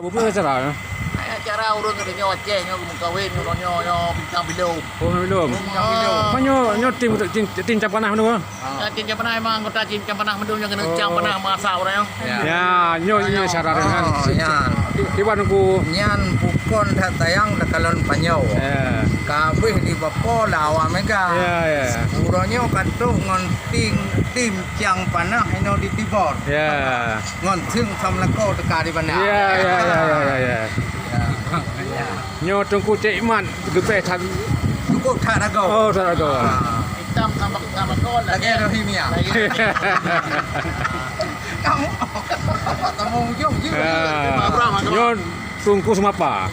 Apa acara? Acara urang katanya Aceh nyo kawin nyo bintang bilung. Oh, belum. Bintang bilung. Nyo tim cap panah nu. Cincang panah emang anggota cincang panah mendung yang kena cincang panah masak orang. Ya, nyo acara dengan. Kiwan ku. Nyan pukon tayang dakalon panyaw. Ya. Kabeh di bapo lawa mega. Ya. Uronyo katuk ngon tim ciang panah ino di tibor. Ya. Ngon ting sam lako teka di panah. Ya. Nyo tungku Cik Iman gepe tan. Cukup tak rago. Oh, tak ada. Hitam tambah kol Lagi ada himia. Kamu ujung juga. Nyo tungku semapa.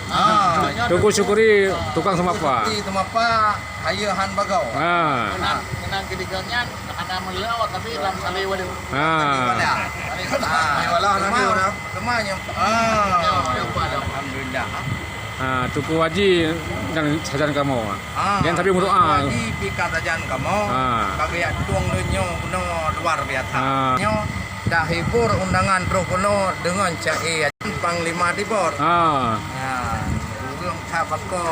Tungku syukuri tukang semapa. Di temapa ayo han bagau. Kenang kediganya ada melawat tapi dalam sale waduh. Walah nanti orang kemanya. Alhamdulillah. Tuku Haji dan sajan kamu. Yang tapi untuk Haji pikat ajan kamu. Kagak tuang dunyo kuno luar biasa. Nyo dah hibur undangan pro kuno dengan cai Panglima Tibor. Urang sabako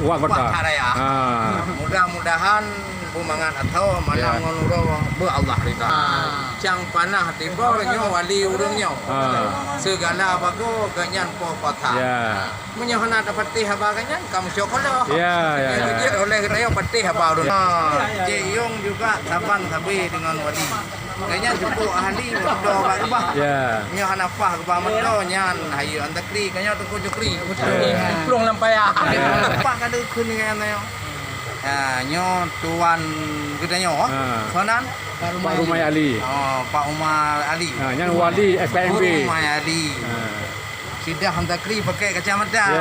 Wak kota. Raya. Mudah-mudahan bumangan atau mana ngonuro bu Allah rida. Cang panah Tibor nyo wali urang nyo. Segala bago ganyan po kota. Menyohana dapat teh haba ganyan kamu syokolo. Oleh rayo pati haba urang. Jeyong juga sabang sabi dengan wali. Ganyan cukup ahli do ba. Nyohana pah ba mendo nyan hayu antakri ganyan tu jukri. Plong lampaya. Pah kada kun dengan yo. Nyo tuan kita nyo. Sonan Pak Rumai Ali. Pak Umar Ali. Yang wali FKMB. Rumai Ali. Sudah hantakri pakai kacamata.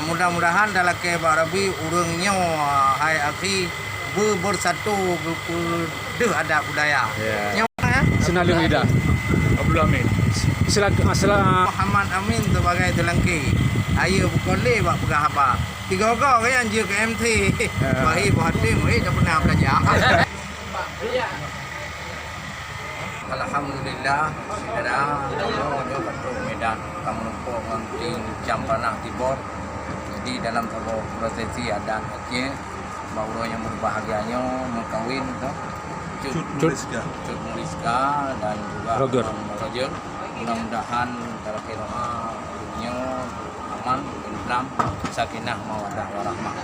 Mudah-mudahan dalam ke Barabi urangnya hai akhi bersatu deh ada budaya. Nyo Senalung Ida. Abdul Amin. Muhammad Amin sebagai tulangki. Ayo boleh buat pegang apa. Tiga orang kan je ke MT. Bahi bahatim tak pernah belajar. Alhamdulillah saudara nyo katuk Medan kamu numpuk nganti jam panah Tibor. Jadi dalam sebuah prosesi adat Aceh baru yang berbahagianya mengkawin tu. Cut Muliska dan juga Roger. Mudah-mudahan dalam doa hidupnya aman, tentram, sakinah, mawaddah warahmah.